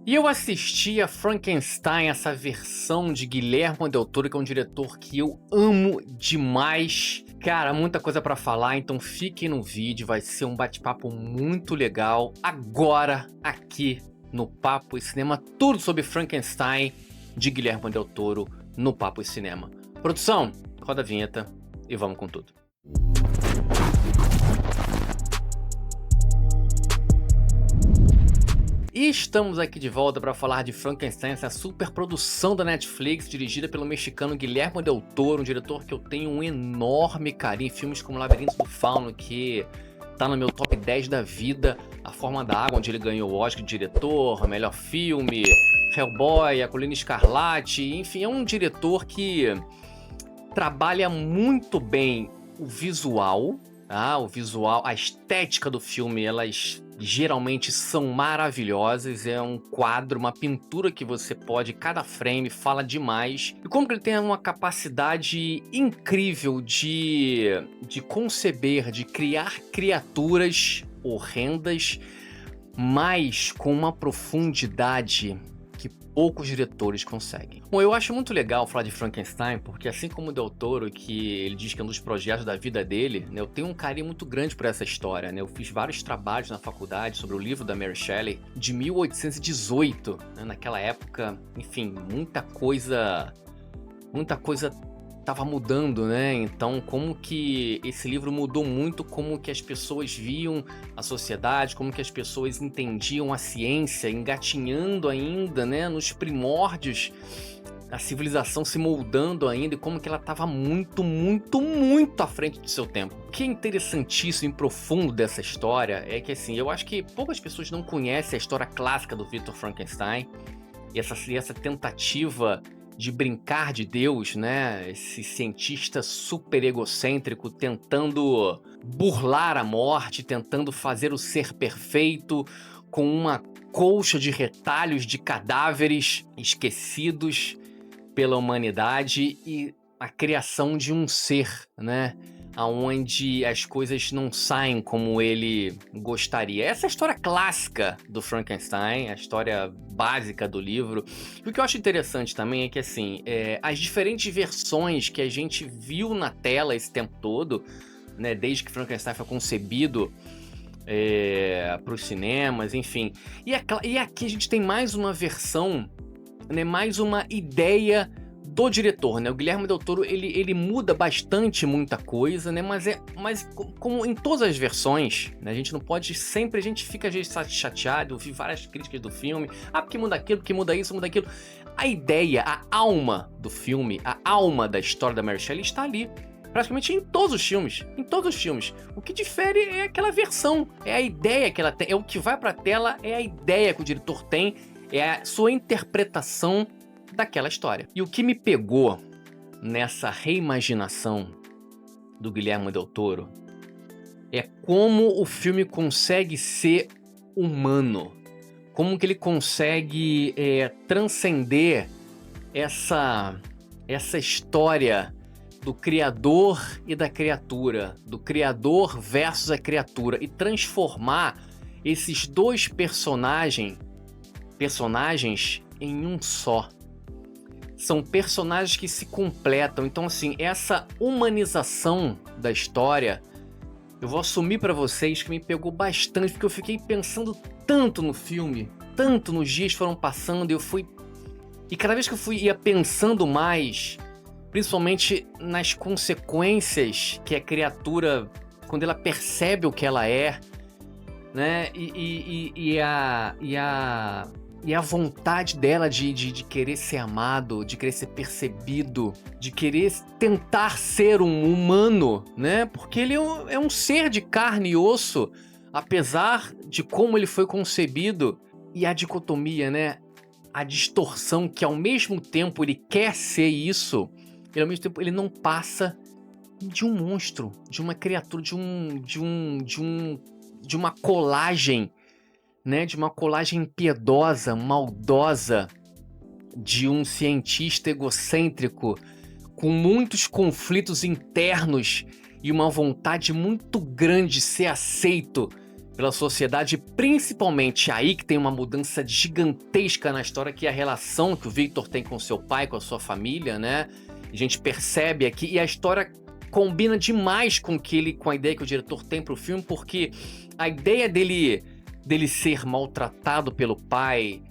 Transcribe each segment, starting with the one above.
E eu assisti a Frankenstein, essa versão de Guillermo del Toro, que é um diretor que eu amo demais. Cara, muita coisa pra falar, então fiquem no vídeo, vai ser um bate-papo muito legal. Agora, aqui no Papo e Cinema, tudo sobre Frankenstein de Guillermo del Toro no Papo e Cinema. Produção, roda a vinheta e vamos com tudo. E estamos aqui de volta para falar de Frankenstein, essa super produção da Netflix, dirigida pelo mexicano Guillermo del Toro, um diretor que eu tenho um enorme carinho. Filmes como Labirinto do Fauno, que tá no meu top 10 da vida, A Forma da Água, onde ele ganhou o Oscar de diretor, melhor filme, Hellboy, A Colina Escarlate, enfim, é um diretor que trabalha muito bem o visual, a estética do filme, elas geralmente são maravilhosas, é um quadro, uma pintura que você pode, cada frame fala demais. E como que ele tem uma capacidade incrível de conceber, de criar criaturas horrendas, mas com uma profundidade que poucos diretores conseguem. Bom, eu acho muito legal falar de Frankenstein, porque assim como o Del Toro, que ele diz que é um dos projetos da vida dele, né, eu tenho um carinho muito grande por essa história, né? Eu fiz vários trabalhos na faculdade sobre o livro da Mary Shelley, de 1818, né? Naquela época, enfim, muita coisa tava mudando, né? Então, como que esse livro mudou muito como que as pessoas viam a sociedade, como que as pessoas entendiam a ciência, engatinhando ainda, né? Nos primórdios, a civilização se moldando ainda e como que ela estava muito à frente do seu tempo. O que é interessantíssimo e profundo dessa história é que, assim, eu acho que poucas pessoas não conhecem a história clássica do Victor Frankenstein e essa tentativa de brincar de Deus, né? Esse cientista super egocêntrico tentando burlar a morte, tentando fazer o ser perfeito com uma colcha de retalhos de cadáveres esquecidos pela humanidade e a criação de um ser, né? Onde as coisas não saem como ele gostaria. Essa é a história clássica do Frankenstein, a história básica do livro. E o que eu acho interessante também é que, assim, as diferentes versões que a gente viu na tela esse tempo todo, né, desde que Frankenstein foi concebido para os cinemas, enfim. E aqui a gente tem mais uma versão, né, mais uma ideia do diretor, né? O Guillermo del Toro, ele muda bastante muita coisa, né? Mas como em todas as versões, né? A gente não pode sempre, a gente fica às vezes chateado, ouvir várias críticas do filme, porque muda aquilo, porque muda isso, muda aquilo. A ideia, a alma do filme, a alma da história da Mary Shelley está ali. Praticamente em todos os filmes. Em todos os filmes. O que difere é aquela versão. É a ideia que ela tem. É o que vai pra tela, é a ideia que o diretor tem. É a sua interpretação daquela história. E o que me pegou nessa reimaginação do Guillermo del Toro é como o filme consegue ser humano. Como que ele consegue transcender essa história do criador e da criatura, do criador versus a criatura, e transformar esses dois personagens em um só. São personagens que se completam. Então, assim, essa humanização da história, eu vou assumir pra vocês que me pegou bastante, porque eu fiquei pensando tanto no filme, tanto nos dias que foram passando, e cada vez que eu ia pensando mais, principalmente nas consequências que a criatura, quando ela percebe o que ela é, né? E a vontade dela de querer ser amado, de querer ser percebido, de querer tentar ser um humano, né? Porque ele é um ser de carne e osso, apesar de como ele foi concebido. E a dicotomia, né? A distorção que ao mesmo tempo ele quer ser isso, e ao mesmo tempo ele não passa de um monstro, de uma criatura, de uma colagem, né, de uma colagem impiedosa, maldosa, de um cientista egocêntrico com muitos conflitos internos e uma vontade muito grande de ser aceito, pela sociedade, principalmente aí que tem uma mudança gigantesca na história, que é a relação que o Victor tem com seu pai, com a sua família, né? A gente percebe aqui, e a história combina demais com a ideia que o diretor tem pro filme, porque a ideia dele ser maltratado pelo pai,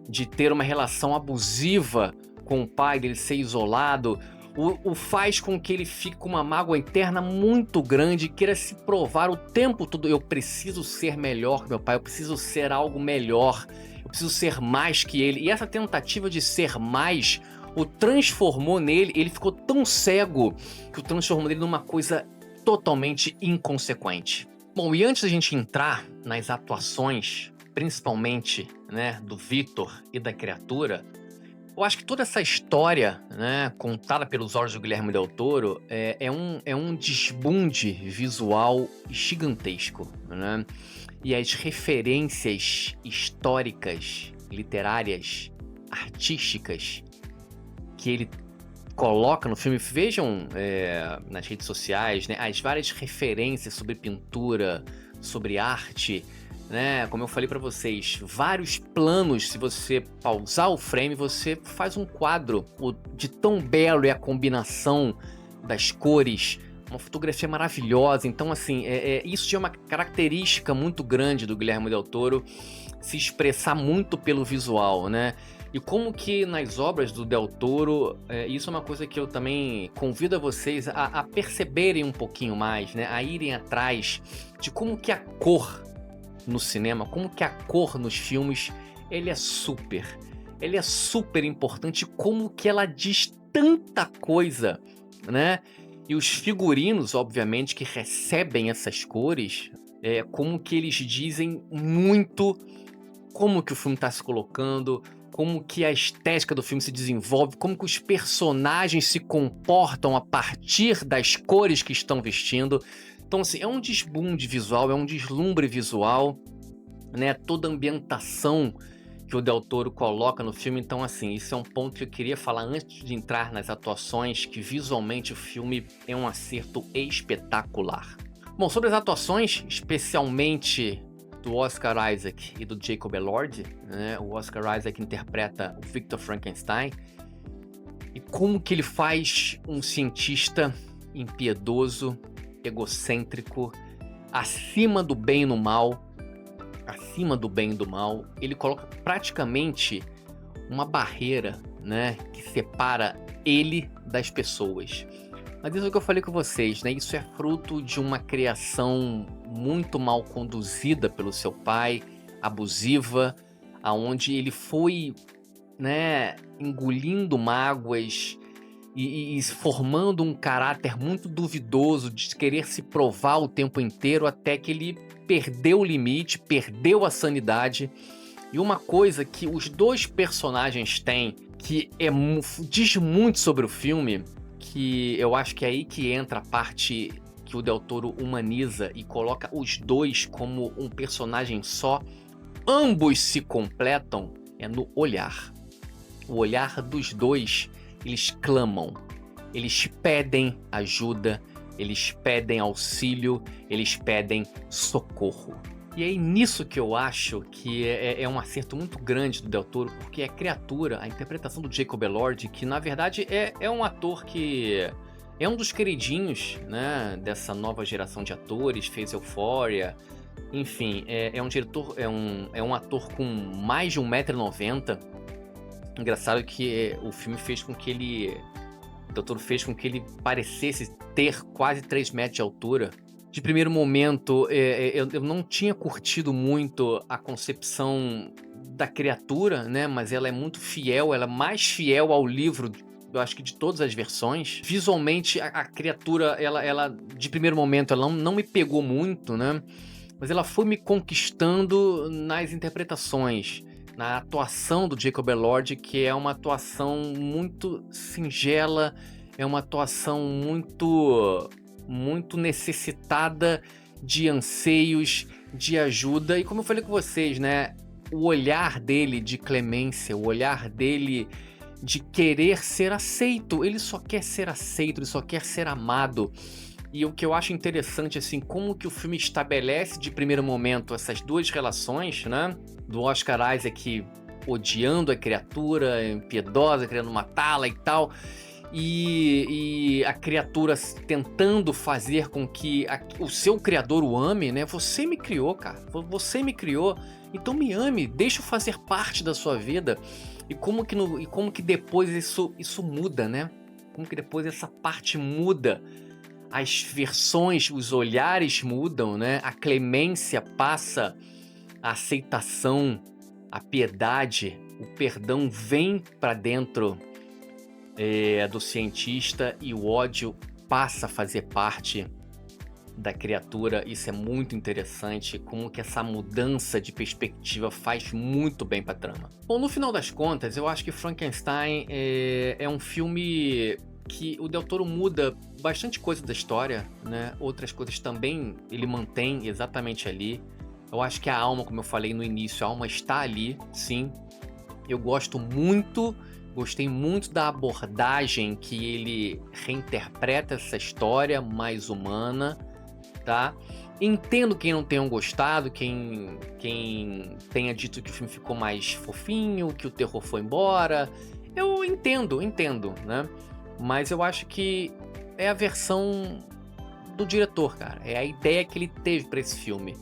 de ter uma relação abusiva com o pai, dele ser isolado, o faz com que ele fique com uma mágoa interna muito grande e queira se provar o tempo todo. Eu preciso ser melhor que meu pai, eu preciso ser algo melhor, eu preciso ser mais que ele. E essa tentativa de ser mais o transformou nele, ele ficou tão cego que o transformou nele numa coisa totalmente inconsequente. Bom, e antes da gente entrar nas atuações, principalmente, né, do Victor e da criatura, eu acho que toda essa história, né, contada pelos olhos do Guilherme Del Toro é um desbunde visual gigantesco, né? E as referências históricas, literárias, artísticas que ele coloca no filme, vejam nas redes sociais, né, as várias referências sobre pintura, sobre arte, né? Como eu falei pra vocês, vários planos. Se você pausar o frame, você faz um quadro de tão belo é a combinação das cores, uma fotografia maravilhosa. Então, assim, isso já é uma característica muito grande do Guilherme Del Toro, se expressar muito pelo visual, né? E como que nas obras do Del Toro, isso é uma coisa que eu também convido a vocês a perceberem um pouquinho mais, né? A irem atrás de como que a cor no cinema, como que a cor nos filmes, ele é super importante, como que ela diz tanta coisa, né? E os figurinos, obviamente, que recebem essas cores, como que eles dizem muito como que o filme está se colocando, como que a estética do filme se desenvolve, como que os personagens se comportam a partir das cores que estão vestindo. Então, assim, é um desbunde visual, é um deslumbre visual, né? Toda a ambientação que o Del Toro coloca no filme. Então, assim, isso é um ponto que eu queria falar antes de entrar nas atuações, que visualmente o filme é um acerto espetacular. Bom, sobre as atuações, especialmente do Oscar Isaac e do Jacob Elordi, né? O Oscar Isaac interpreta o Victor Frankenstein, e como que ele faz um cientista impiedoso, egocêntrico, acima do bem e do mal, ele coloca praticamente uma barreira, né, que separa ele das pessoas. Mas isso é o que eu falei com vocês, né? Isso é fruto de uma criação muito mal conduzida pelo seu pai, abusiva, aonde ele foi, né, engolindo mágoas e formando um caráter muito duvidoso de querer se provar o tempo inteiro, até que ele perdeu o limite, perdeu a sanidade. E uma coisa que os dois personagens têm, que diz muito sobre o filme, que eu acho que é aí que entra a parte que o Del Toro humaniza e coloca os dois como um personagem só, ambos se completam, é no olhar. O olhar dos dois, eles clamam, eles pedem ajuda, eles pedem auxílio, eles pedem socorro. E é nisso que eu acho que é um acerto muito grande do Del Toro, porque a criatura, a interpretação do Jacob Elordi, que na verdade é um ator que é um dos queridinhos, né, dessa nova geração de atores, fez Euphoria, enfim, é um ator com mais de 1,90 m. Engraçado que o filme fez com que o Del Toro fez com que ele parecesse ter quase 3 metros de altura. De primeiro momento, eu não tinha curtido muito a concepção da criatura, né? Mas ela é muito fiel, ela é mais fiel ao livro, eu acho que de todas as versões. Visualmente, a criatura, ela de primeiro momento, ela não me pegou muito, né? Mas ela foi me conquistando nas interpretações, na atuação do Jacob Elordi, que é uma atuação muito singela, é uma atuação muito necessitada de anseios, de ajuda. E como eu falei com vocês, né, o olhar dele de clemência, o olhar dele de querer ser aceito, ele só quer ser aceito, ele só quer ser amado. E o que eu acho interessante, assim, como que o filme estabelece de primeiro momento essas duas relações, né? Do Oscar Isaac odiando a criatura, impiedosa, querendo matá-la e tal. E a criatura tentando fazer com que o seu criador o ame, né? Você me criou, cara. Você me criou, então me ame, deixa eu fazer parte da sua vida. E como que depois isso muda, né? Como que depois essa parte muda. As versões, os olhares mudam, né? A clemência passa, a aceitação, a piedade, o perdão vem para dentro do cientista e o ódio passa a fazer parte da criatura. Isso é muito interessante, como que essa mudança de perspectiva faz muito bem pra trama. Bom, no final das contas, eu acho que Frankenstein é um filme que o Del Toro muda bastante coisa da história, né? Outras coisas também ele mantém exatamente ali. Eu acho que a alma, como eu falei no início, a alma está ali, sim. Eu gostei muito da abordagem que ele reinterpreta essa história mais humana, tá? Entendo quem não tenha gostado, quem tenha dito que o filme ficou mais fofinho, que o terror foi embora. Eu entendo, né? Mas eu acho que é a versão do diretor, cara. É a ideia que ele teve para esse filme.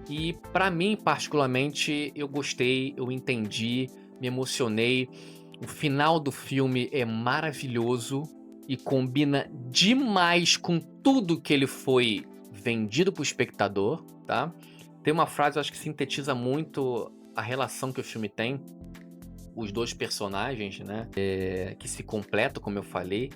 E pra mim, particularmente, eu gostei, eu entendi, me emocionei. O final do filme é maravilhoso e combina demais com tudo que ele foi vendido pro espectador, tá? Tem uma frase, eu acho que sintetiza muito a relação que o filme tem. Os dois personagens, né? Que se completam, como eu falei.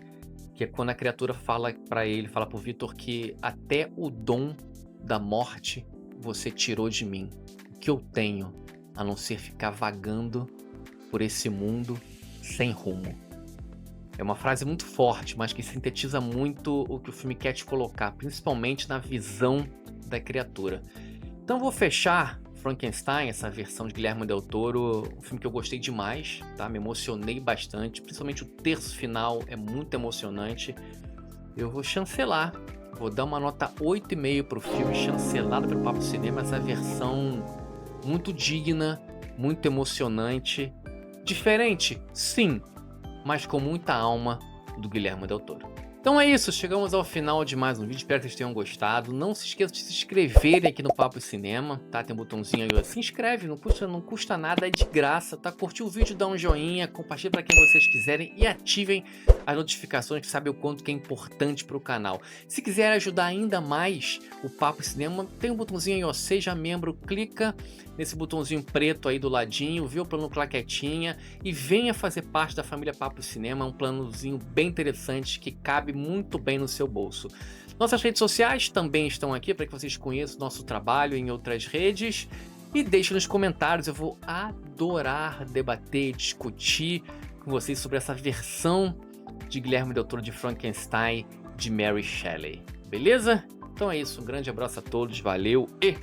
Que é quando a criatura fala pra ele, fala pro Victor que até o dom da morte você tirou de mim. O que eu tenho a não ser ficar vagando por esse mundo sem rumo. É uma frase muito forte, mas que sintetiza muito o que o filme quer te colocar, principalmente na visão da criatura. Então vou fechar Frankenstein, essa versão de Guillermo del Toro, um filme que eu gostei demais, tá? Me emocionei bastante, principalmente o terço final é muito emocionante. Eu vou chancelar, vou dar uma nota 8,5 pro filme, chancelado pelo Papo Cinema, essa versão muito digna, muito emocionante. Diferente? Sim, mas com muita alma do Guillermo del Toro. Então é isso, chegamos ao final de mais um vídeo, espero que vocês tenham gostado. Não se esqueçam de se inscreverem aqui no Papo Cinema, tá? Tem um botãozinho aí, ó. Se inscreve, não custa nada, é de graça, tá? Curtiu o vídeo, dá um joinha, compartilha para quem vocês quiserem e ativem as notificações, que sabe o quanto que é importante para o canal. Se quiser ajudar ainda mais o Papo Cinema, tem um botãozinho aí, ó, seja membro, clica nesse botãozinho preto aí do ladinho, vê o plano claquetinha e venha fazer parte da família Papo Cinema, um planozinho bem interessante que cabe muito bem no seu bolso. Nossas redes sociais também estão aqui para que vocês conheçam nosso trabalho em outras redes e deixem nos comentários, eu vou adorar debater, discutir com vocês sobre essa versão de Guillermo del Toro de Frankenstein de Mary Shelley, beleza? Então é isso, um grande abraço a todos, valeu e